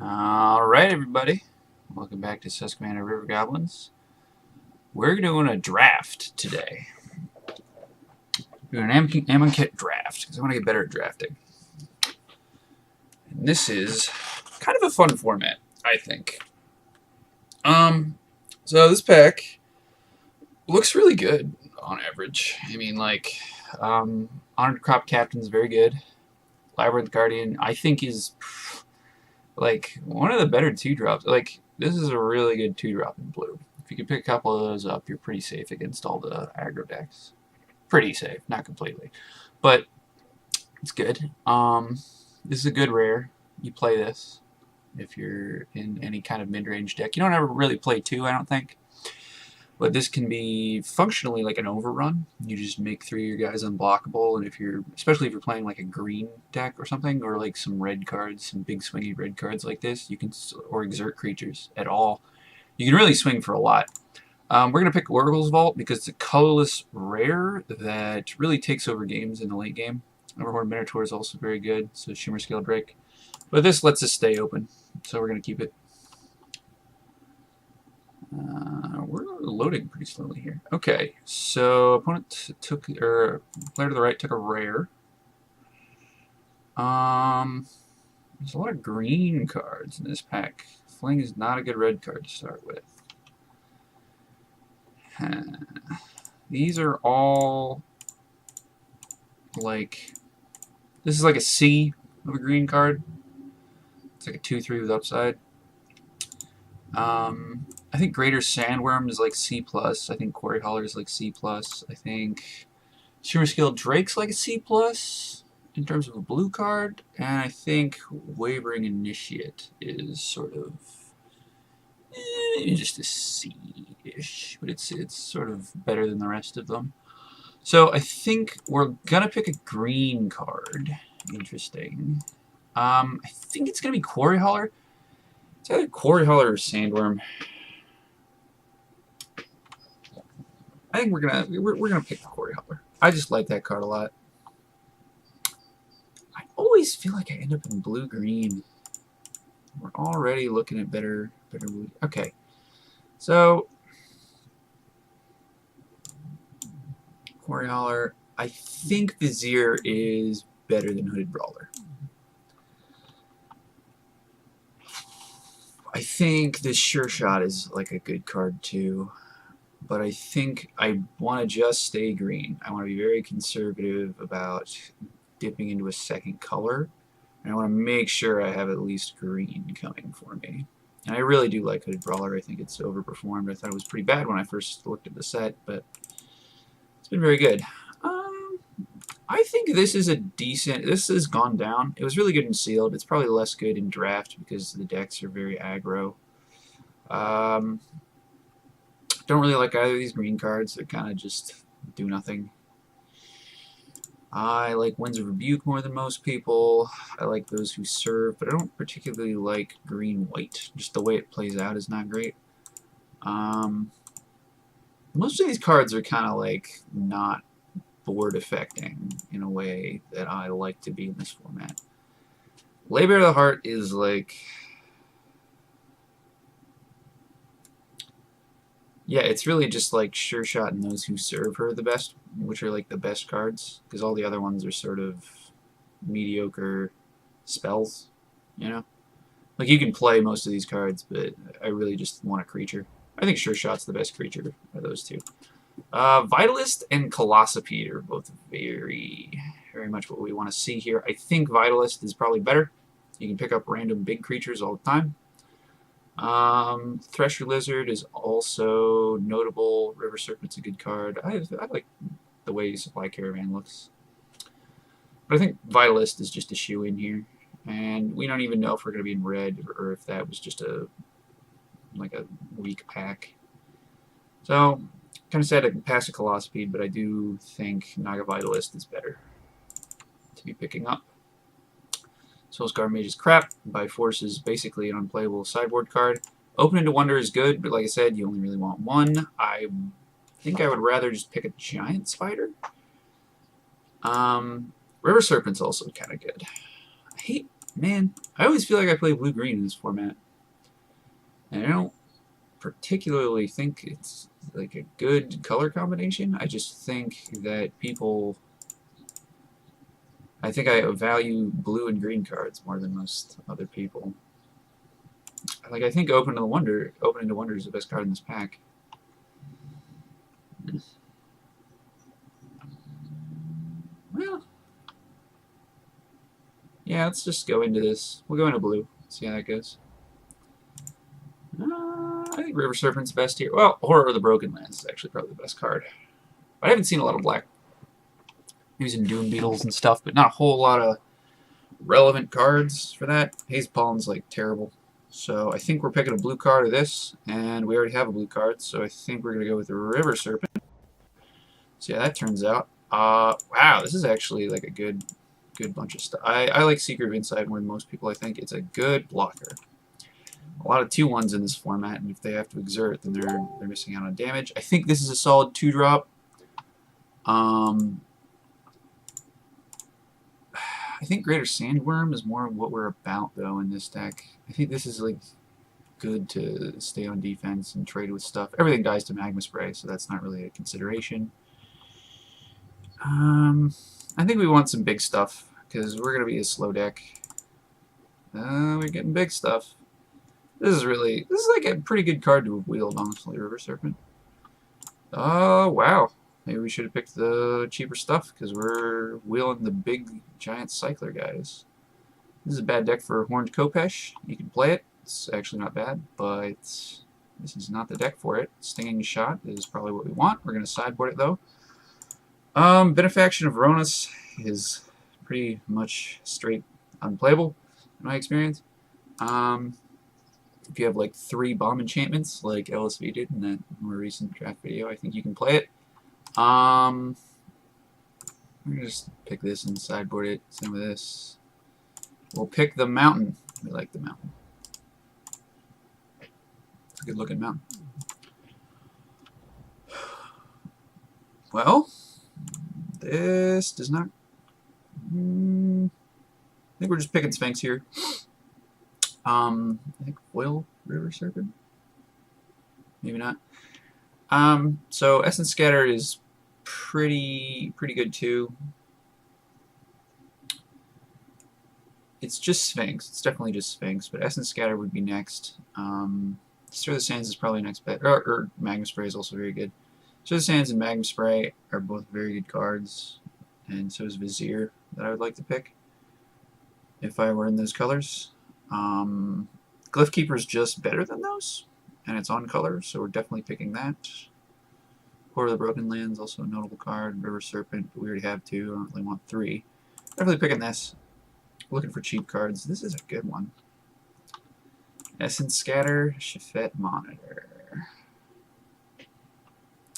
Alright, everybody. Welcome back to Susquehanna River Goblins. We're doing a draft today. We're doing an Ammon Kit draft because I want to get better at drafting. And this is kind of a fun format, I think. So this pack looks really good on average. I mean, like, Honored Crop Captain's very good. Labyrinth Guardian, I think, is like one of the better 2-drops. Like, this is a really good 2-drop in blue. If you can pick a couple of those up, you're pretty safe against all the aggro decks. Pretty safe, not completely, but it's good. This is a good rare. You play this if you're in any kind of mid-range deck. You don't ever really play 2, I don't think. But this can be functionally like an overrun. You just make 3 of your guys unblockable, and especially if you're playing like a green deck or something, or like some red cards, some big swingy red cards like this, or exert creatures at all, you can really swing for a lot. We're going to pick Oracle's Vault because it's a colorless rare that really takes over games in the late game. Overhorn Minotaur is also very good, so Shimmer Scale Drake. But this lets us stay open, so we're going to keep it. We're loading pretty slowly here. Okay, so opponent took, or player to the right took a rare. There's a lot of green cards in this pack. Fling is not a good red card to start with. These are all like, this is like a C of a green card. It's like a 2/3 with upside. I think Greater Sandworm is like C+. I think Quarry Hauler is like C+. I think Shimmer Scale Drake's like a C+ in terms of a blue card. And I think Wavering Initiate is sort of just a C-ish. But it's sort of better than the rest of them. So I think we're going to pick a green card. Interesting. I think it's going to be Quarry Hauler. It's either Quarry Hauler or Sandworm. I think we're gonna pick the Quarry Hauler. I just like that card a lot. I always feel like I end up in blue green. We're already looking at better blue. Okay, so Quarry Hauler. I think Vizier is better than Hooded Brawler. I think this Sure Shot is like a good card too. But I think I want to just stay green. I want to be very conservative about dipping into a second color. And I want to make sure I have at least green coming for me. And I really do like Hooded Brawler. I think it's overperformed. I thought it was pretty bad when I first looked at the set, but it's been very good. I think this is a decent... This has gone down. It was really good in Sealed. It's probably less good in Draft because the decks are very aggro. Don't really like either of these green cards. They kind of just do nothing. I like Winds of Rebuke more than most people. I like Those Who Serve, but I don't particularly like green-white. Just the way it plays out is not great. Most of these cards are kind of like not board affecting in a way that I like to be in this format. Labor of the Heart is like... Yeah, it's really just like Sure Shot and Those Who Serve her the best, which are like the best cards, because all the other ones are sort of mediocre spells, you know? Like, you can play most of these cards, but I really just want a creature. I think Sure Shot's the best creature of those two. Vitalist and Colossipede are both very much what we want to see here. I think Vitalist is probably better. You can pick up random big creatures all the time. Thresher Lizard is also notable. River Serpent's a good card. I like the way Supply Caravan looks. But I think Vitalist is just a shoe-in here. And we don't even know if we're going to be in red or if that was just like a weak pack. So, kind of sad I can pass a Colossipede, but I do think Naga Vitalist is better to be picking up. Soulscar Mage is crap. By Force is basically an unplayable sideboard card. Open into Wonder is good, but like I said, you only really want one. I think I would rather just pick a Giant Spider. River Serpent's also kind of good. I hate Man, I always feel like I play blue-green in this format. And I don't particularly think it's like a good color combination. I just think that people... I think I value blue and green cards more than most other people. Like, I think Opening to Wonder is the best card in this pack. Well, yeah, let's just go into this. We'll go into blue. See how that goes. I think River Serpent's best here. Well, Horror of the Broken Lands is actually probably the best card. But I haven't seen a lot of black. Using Doom Beetles and stuff, but not a whole lot of relevant cards for that. Haze Pollen's like terrible. So I think we're picking a blue card of this, and we already have a blue card, so I think we're going to go with the River Serpent. See how that turns out. Wow, this is actually like a good bunch of stuff. I like Secret of Insight more than most people, I think. It's a good blocker. A lot of 2/1s in this format, and if they have to exert, then they're missing out on damage. I think this is a solid 2-drop. I think Greater Sandworm is more what we're about, though, in this deck. I think this is, like, good to stay on defense and trade with stuff. Everything dies to Magma Spray, so that's not really a consideration. I think we want some big stuff, because we're going to be a slow deck. We're getting big stuff. This is like a pretty good card to have wheeled, honestly, River Serpent. Oh, wow. Maybe we should have picked the cheaper stuff, because we're wheeling the big, giant Cycler guys. This is a bad deck for Horned Kopesh. You can play it. It's actually not bad, but this is not the deck for it. Stinging Shot is probably what we want. We're going to sideboard it, though. Benefaction of Ronas is pretty much straight unplayable, in my experience. If you have, like, 3 bomb enchantments, like LSV did in that more recent draft video, I think you can play it. We're gonna just pick this and sideboard it. Same with this. We'll pick the mountain. We like the mountain. It's a good looking mountain. Well, this does not... I think we're just picking Sphinx here. I think Foil River Serpent? Maybe not. So Essence Scatter is pretty good too. It's just Sphinx. It's definitely just Sphinx, but Essence Scatter would be next. Stir the Sands is probably next best. Or Magma Spray is also very good. Stir the Sands and Magma Spray are both very good cards, and so is Vizier that I would like to pick if I were in those colors. Glyph Keeper is just better than those, and it's on color, so we're definitely picking that. Horror of the Broken Lands, also a notable card. River Serpent, but we already have 2. I don't really want 3. Definitely picking this. Looking for cheap cards. This is a good one. Essence Scatter, Shafet Monitor.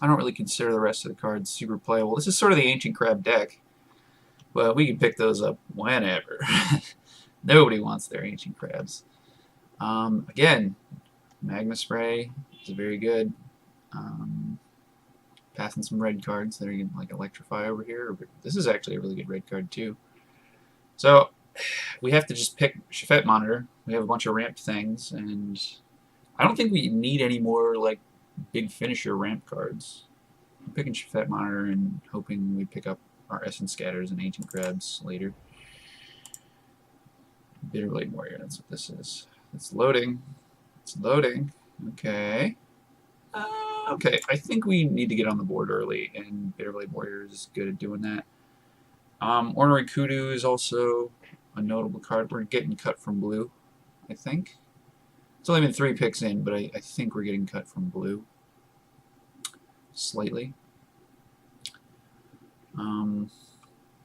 I don't really consider the rest of the cards super playable. This is sort of the Ancient Crab deck, but we can pick those up whenever. Nobody wants their Ancient Crabs. Again, Magma Spray is very good. Passing some red cards that are going to like Electrify over here. This is actually a really good red card too. So we have to just pick Shafet Monitor. We have a bunch of ramped things, and I don't think we need any more like big finisher ramp cards. I'm picking Shafet Monitor and hoping we pick up our Essence Scatters and Ancient Crabs later. Bitterblade Warrior, that's what this is. It's loading. It's loading. Okay. Okay, I think we need to get on the board early, and Bitterblade Warrior is good at doing that. Ornery Kudu is also a notable card. We're getting cut from blue, I think. It's only been 3 picks in, but I think we're getting cut from blue. Slightly.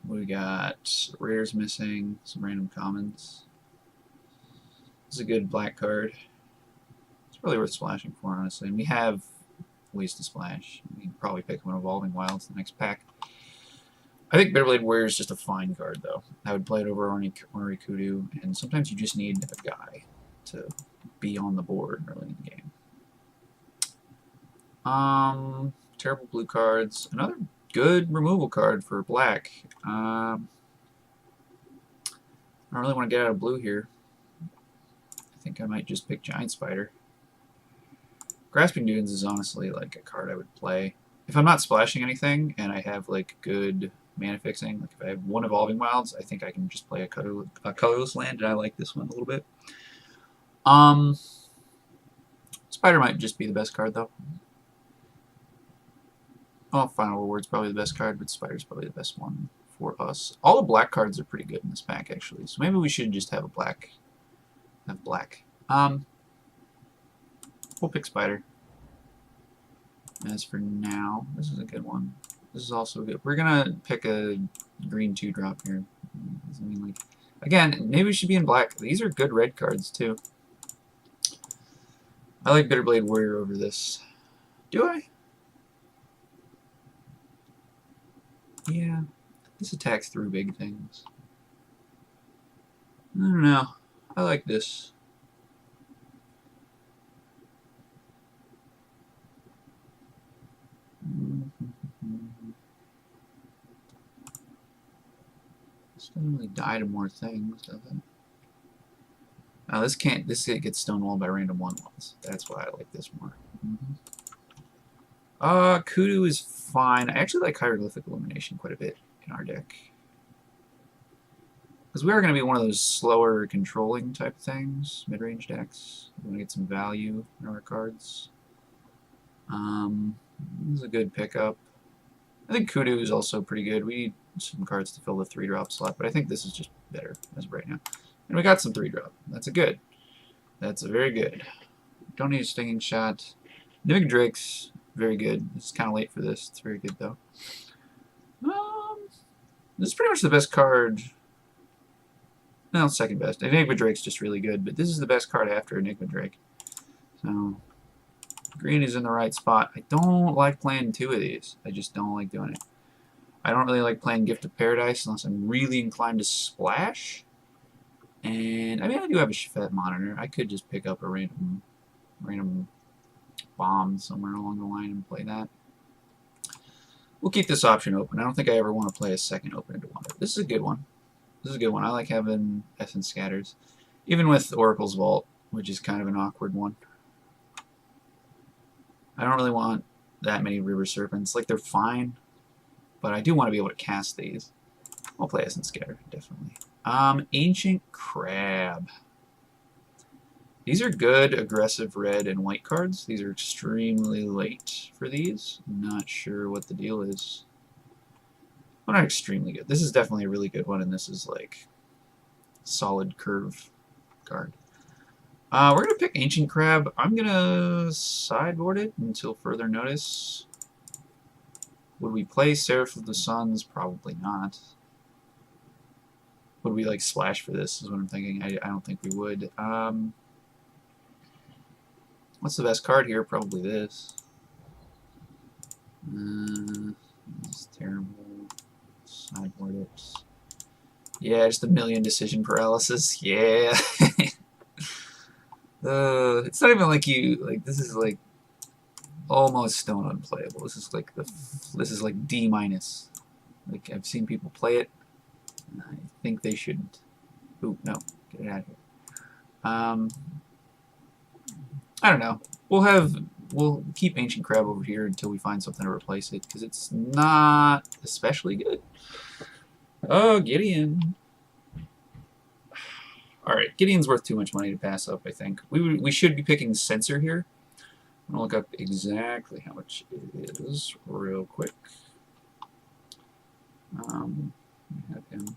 We got rares missing, some random commons. This is a good black card. It's really worth splashing for, honestly. And we have ways to splash. We can probably pick one Evolving Wilds the next pack. I think Bitterblade Warrior is just a fine card, though. I would play it over Ornery Kudu, and sometimes you just need a guy to be on the board early in the game. Terrible blue cards. Another good removal card for black. I don't really want to get out of blue here. I think I might just pick Giant Spider. Grasping Dunes is honestly like a card I would play. If I'm not splashing anything and I have like good mana fixing, like if I have one Evolving Wilds, I think I can just play a colorless land, and I like this one a little bit. Spider might just be the best card though. Oh, Final Reward's probably the best card, but Spider's probably the best one for us. All the black cards are pretty good in this pack, actually. So maybe we should just have a black. Have black. We'll pick Spider. As for now, this is a good one. This is also good. We're gonna pick a green 2-drop here. I mean, like, again, maybe we should be in black. These are good red cards too. I like Bitterblade Warrior over this. Do I? Yeah. This attacks through big things. I don't know. I like this. This doesn't really die to more things, does it? Oh, this can't. This gets stonewalled by random 1/1s. That's why I like this more. Kudu is fine. I actually like Hieroglyphic Illumination quite a bit in our deck. Because we are going to be one of those slower controlling type things, mid-range decks. We want to get some value in our cards. This is a good pickup. I think Kudu is also pretty good. We need some cards to fill the 3-drop slot, but I think this is just better as of right now. And we got some 3-drop. That's a good. That's a very good. Don't need a Stinging Shot. Mimic Drake's very good. It's kind of late for this. It's very good, though. This is pretty much the best card. No, second best. Enigma Drake's just really good, but this is the best card after Enigma Drake. So, green is in the right spot. I don't like playing 2 of these. I just don't like doing it. I don't really like playing Gift of Paradise unless I'm really inclined to splash. And, I mean, I do have a Shafet Monitor. I could just pick up a random bomb somewhere along the line and play that. We'll keep this option open. I don't think I ever want to play a second open-ended wonder. This is a good one. This is a good one. I like having Essence Scatters. Even with Oracle's Vault, which is kind of an awkward one. I don't really want that many River Serpents. Like, they're fine, but I do want to be able to cast these. I'll play Essence Scatter, definitely. Ancient Crab. These are good, aggressive red and white cards. These are extremely late for these. I'm not sure what the deal is. Well, not extremely good. This is definitely a really good one, and this is like solid curve card. We're going to pick Ancient Crab. I'm going to sideboard it until further notice. Would we play Seraph of the Suns? Probably not. Would we like splash for this is what I'm thinking. I don't think we would. What's the best card here? Probably this. This is terrible. Sideboard it. Yeah, just a million decision paralysis. Yeah. It's not even like this is like almost stone unplayable. This is like D minus. Like I've seen people play it. I think they shouldn't. Ooh, no, get it out of here. I don't know. We'll keep Ancient Crab over here until we find something to replace it, because it's not especially good. Oh, Gideon. Alright, Gideon's worth too much money to pass up, I think. We should be picking Censor here. I'm going to look up exactly how much it is real quick. Let me have him.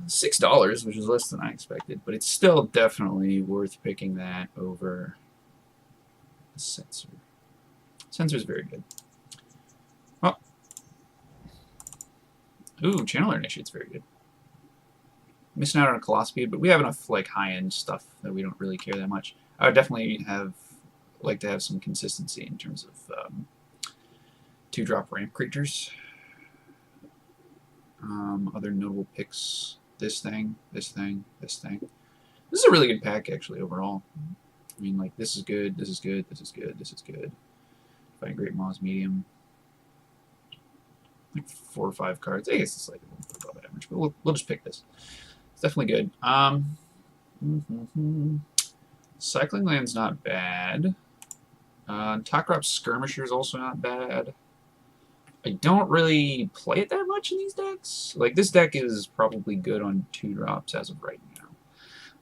$6, which is less than I expected, but it's still definitely worth picking that over the Censor. Censor's very good. Oh. Ooh, Channeler Initiate's very good. Missing out on a Colospeed, but we have enough like high-end stuff that we don't really care that much. I would definitely like to have some consistency in terms of 2-drop ramp creatures. Other notable picks: this thing, this thing, this thing. This is a really good pack, actually, overall. I mean, like, this is good, this is good, this is good, this is good. Fighting Great Maw's medium. like 4 or 5 cards. I guess it's like above average, but we'll just pick this. It's definitely good. Cycling Land's not bad. Takrop Skirmisher is also not bad. I don't really play it that much in these decks. Like, this deck is probably good on 2-drops as of right now.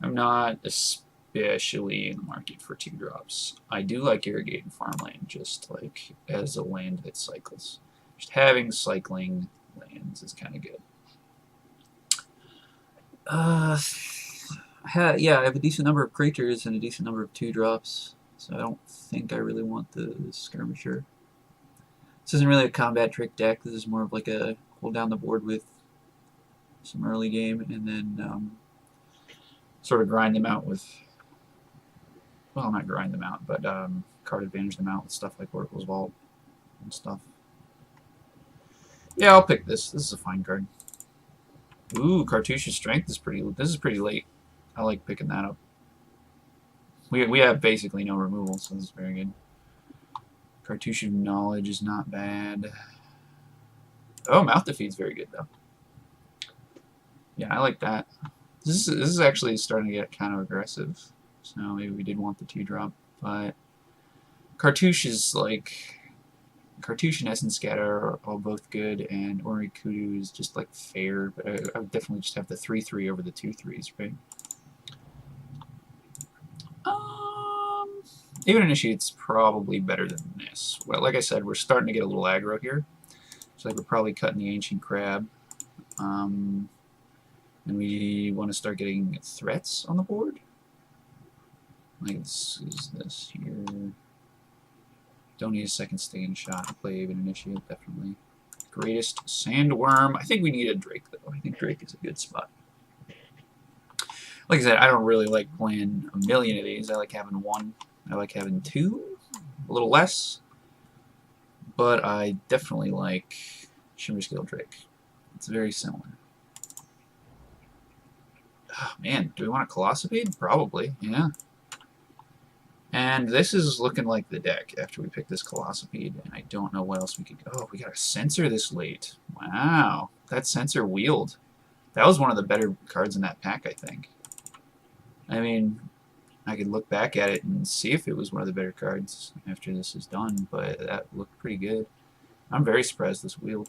I'm not especially in the market for 2-drops. I do like Irrigated Farmland, just like as a land that cycles. Just having cycling lands is kind of good. Yeah, I have a decent number of creatures and a decent number of 2-drops, so I don't think I really want the Skirmisher. This isn't really a combat trick deck. This is more of like a hold down the board with some early game and then sort of grind them out with, well, not grind them out, but card advantage them out with stuff like Oracle's Vault and stuff. Yeah, I'll pick this. This is a fine card. Ooh, Cartouche's Strength is pretty. This is pretty late. I like picking that up. We have basically no removal, so this is very good. Cartouche of Knowledge is not bad. Oh, Mouth Defeat's very good, though. Yeah, I like that. This is actually starting to get kind of aggressive. So maybe we did want the 2-drop, but Cartouche is like... Cartouche and Essence Scatter are all both good, and Ori Kudu is just like fair, but I would definitely just have the 3/3 over the 2/3s, right? Even Initiate's probably better than this. Well, like I said, we're starting to get a little aggro here. It's like we're probably cutting the Ancient Crab. And we want to start getting threats on the board. Like this is this here. Don't need a second stand shot to play even Initiate, definitely. Greatest Sandworm. I think we need a Drake, though. I think Drake is a good spot. Like I said, I don't really like playing a million of these. I like having one. I like having 2, a little less, but I definitely like Shimmerscale Drake. It's very similar. Oh, man, do we want a Colossipede? Probably, yeah. And this is looking like the deck after we pick this Colossipede, and I don't know what else we could go. Oh, we got a Censor this late. Wow, that Censor Wield. That was one of the better cards in that pack, I think. I mean, I could look back at it and see if it was one of the better cards after this is done, but that looked pretty good. I'm very surprised this Wield.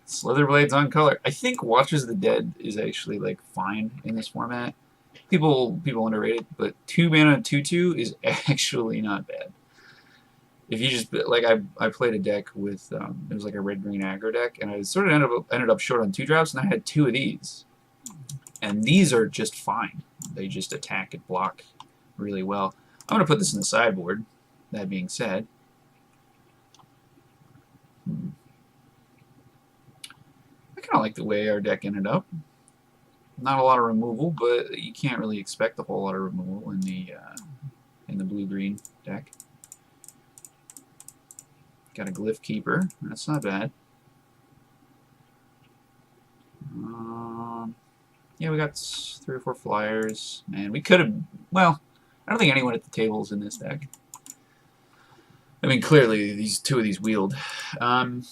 Slitherblade's on color. I think Watchers of the Dead is actually like fine in this format. People underrate it, but 2-mana 2/2 is actually not bad. If you just like I played a deck with it was like a red-green aggro deck, and I sort of ended up short on 2-drops, and I had 2 of these, and these are just fine. They just attack and block really well. I'm gonna put this in the sideboard. That being said, I kind of like the way our deck ended up. Not a lot of removal, but you can't really expect a whole lot of removal in the blue-green deck. Got a Glyph Keeper. That's not bad. Yeah, we got 3 or 4 flyers. Man, we could have... Well, I don't think anyone at the table is in this deck. I mean, clearly, these 2 of these wield. I'm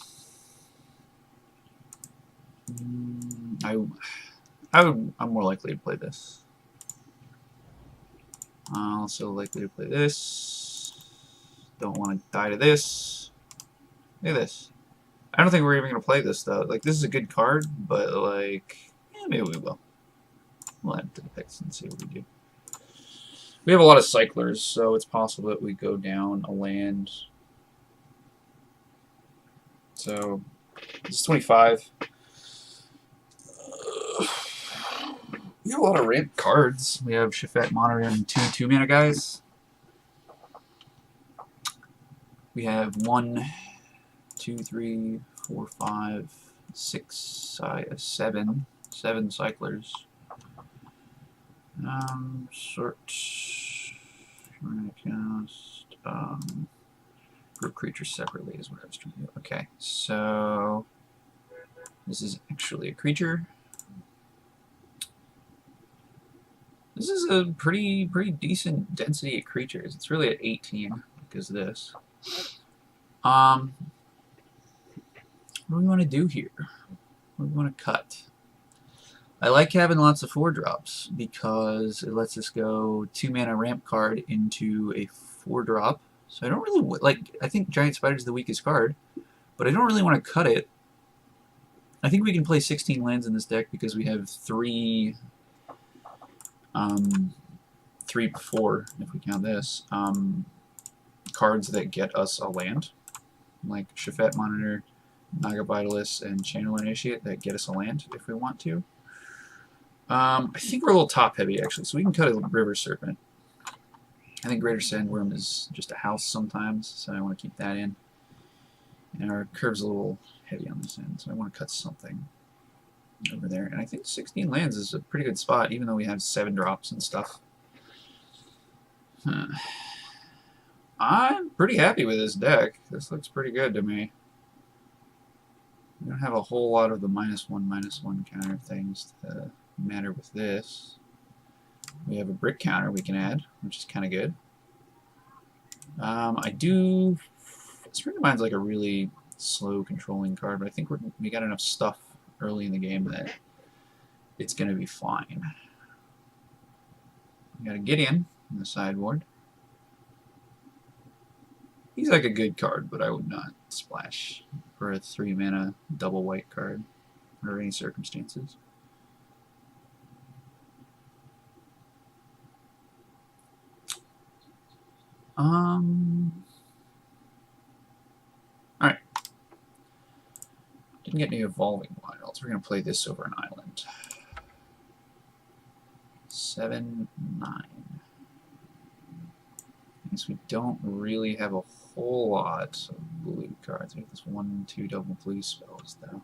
more likely to play this. Also likely to play this. Don't want to die to this. Look at this. I don't think we're even going to play this, though. Like, this is a good card, but, like, yeah, maybe we will. We'll add it to the picks and see what we do. We have a lot of cyclers, so it's possible that we go down a land. So, this is 25. We have a lot of ramp cards. We have Shafet Monitor and 2 2-mana guys. We have 1, 2, 3, 4, 5, 6, 7 cyclers. Sort. Cast. Group creatures separately is what I was trying to do. Okay, so this is actually a creature. This is a pretty decent density of creatures. It's really at 18. because of this. What do we want to do here? What do we want to cut? I like having lots of 4-drops because it lets us go 2-mana ramp card into a 4-drop. So I don't really like. I think Giant Spider's the weakest card, but I don't really want to cut it. I think we can play 16 lands in this deck because we have 3, 4, if we count this, cards that get us a land, like Shafet Monitor, Naga Vitalist, and Channel Initiate that get us a land if we want to. I think we're a little top heavy actually, so we can cut a River Serpent. I think Greater Sandworm is just a house sometimes, so I want to keep that in. And our curve's a little heavy on this end, so I want to cut something over there. And I think 16 lands is a pretty good spot, even though we have 7 drops and stuff. I'm pretty happy with this deck. This looks pretty good to me. We don't have a whole lot of the -1/-1 counter things to matter with this. We have a brick counter we can add, which is kind of good. Spring of Mind's like a really slow controlling card, but I think we got enough stuff early in the game that it's going to be fine. We got a Gideon in the sideboard. He's like a good card, but I would not splash for a 3-mana double white card under any circumstances. Alright. Didn't get any Evolving Wilds. We're going to play this over an island. 7, 9. Because we don't really have a whole lot of blue cards. We have this 1, 2 double blue spells, though.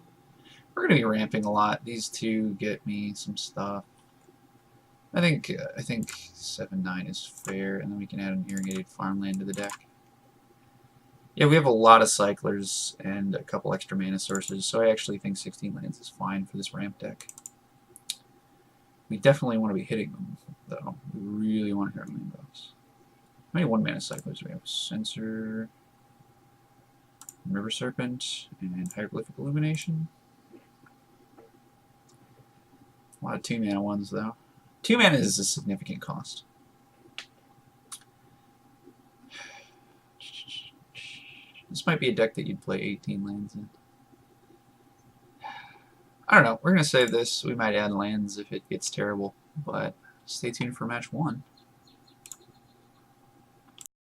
We're going to be ramping a lot. These two get me some stuff. I think 7, 9 is fair, and then we can add an Irrigated Farmland to the deck. Yeah, we have a lot of cyclers and a couple extra mana sources, so I actually think 16 lands is fine for this ramp deck. We definitely want to be hitting them, though. We really want to hit rainbows. How many 1-mana cyclers do we have? Censor, River Serpent, and Hieroglyphic Illumination. A lot of 2-mana ones, though. 2 mana is a significant cost. This might be a deck that you'd play 18 lands in. I don't know. We're going to save this. We might add lands if it gets terrible, but stay tuned for match 1.